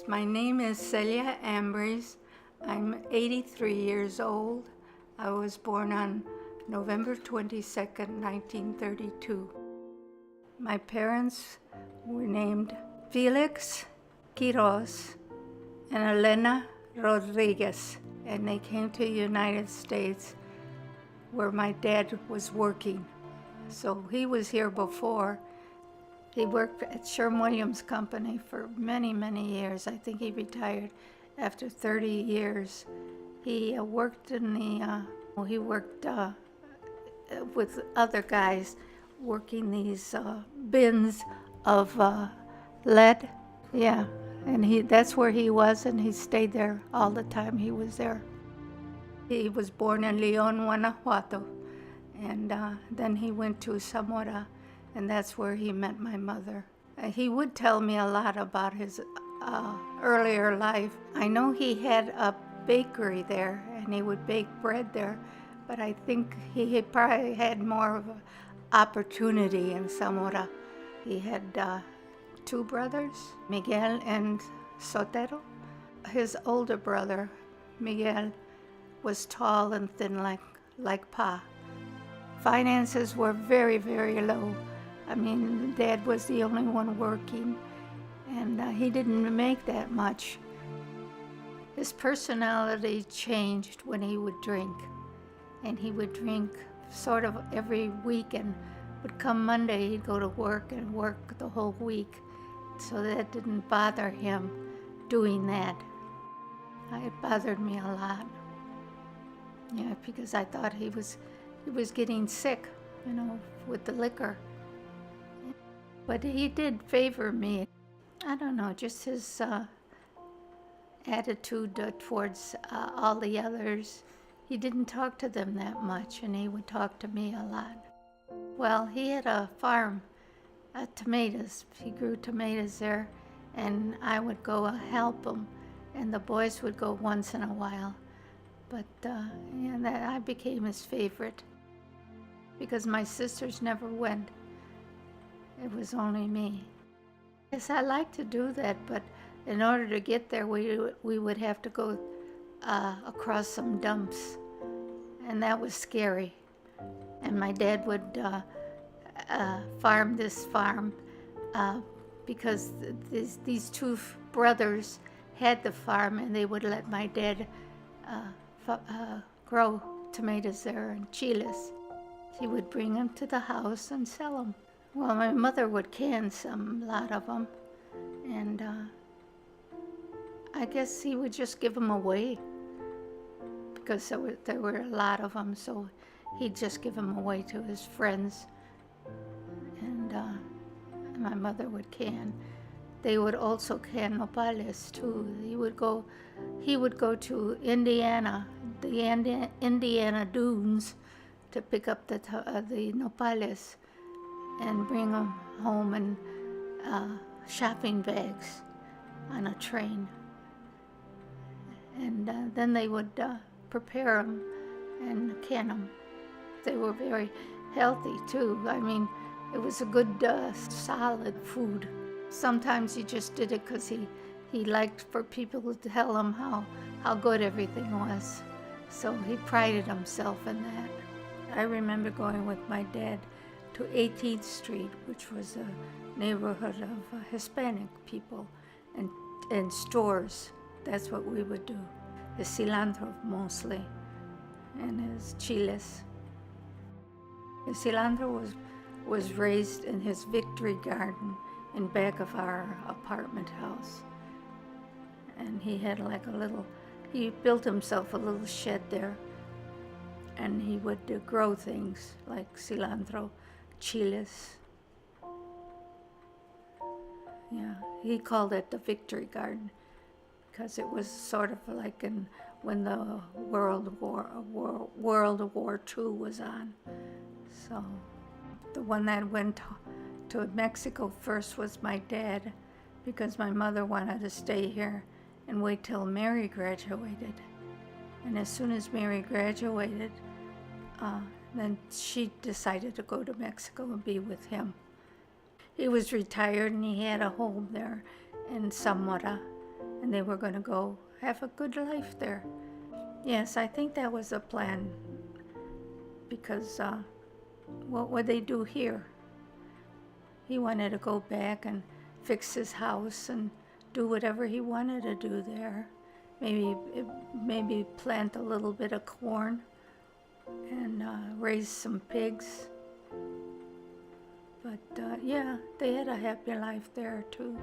My name is Selia Ambriz. I'm 83 years old. I was born on November 22nd, 1932. My parents were named Felix Quiroz and Elena Rodriguez, and they came to the United States where my dad was working. So he was here before. He worked at Sherwin-Williams company for many, many years. I think he retired after 30 years. He worked in he worked with other guys working these bins of lead. Yeah, and that's where he was, and he stayed there all the time he was there. He was born in Leon, Guanajuato, and then he went to Zamora, and that's where he met my mother. He would tell me a lot about his earlier life. I know he had a bakery there, and he would bake bread there, but I think he probably had more of an opportunity in Zamora. He had two brothers, Miguel and Socrates. His older brother, Miguel, was tall and thin like Pa. Finances were very, very low. I mean, Dad was the only one working, and he didn't make that much. His personality changed when he would drink, and he would drink sort of every weekend. Would come Monday, he'd go to work and work the whole week, so that didn't bother him doing that. It bothered me a lot, yeah, because I thought he was getting sick, with the liquor. But he did favor me. I don't know, just his attitude towards all the others. He didn't talk to them that much, and he would talk to me a lot. Well, he had a farm, tomatoes. He grew tomatoes there, and I would go help him, and the boys would go once in a while. But I became his favorite because my sisters never went. It was only me. Yes, I like to do that, but in order to get there, we would have to go across some dumps, and that was scary. And my dad would farm this farm because these two brothers had the farm, and they would let my dad grow tomatoes there and chiles. He would bring them to the house and sell them. Well, my mother would can a lot of them, and I guess he would just give them away because there were a lot of them, so he'd just give them away to his friends, and my mother would can. They would also can nopales too. He would go to Indiana, the Indiana dunes, to pick up the nopales and bring them home in shopping bags on a train. And then they would prepare them and can them. They were very healthy too. I mean, it was a good, solid food. Sometimes he just did it because he liked for people to tell him how good everything was. So he prided himself in that. I remember going with my dad to 18th Street, which was a neighborhood of Hispanic people, and stores. That's what we would do. The cilantro mostly, and his chiles. The cilantro was raised in his victory garden in back of our apartment house. And he had he built himself a little shed there, and he would grow things like cilantro, chiles. Yeah, he called it the victory garden because it was sort of like when the World War II was on. So the one that went to Mexico first was my dad, because my mother wanted to stay here and wait till Mary graduated. And as soon as Mary graduated, then she decided to go to Mexico and be with him. He was retired and he had a home there in Zamora, and they were going to go have a good life there. Yes, I think that was the plan, because what would they do here? He wanted to go back and fix his house and do whatever he wanted to do there. Maybe plant a little bit of corn and raise some pigs. But yeah, they had a happy life there too.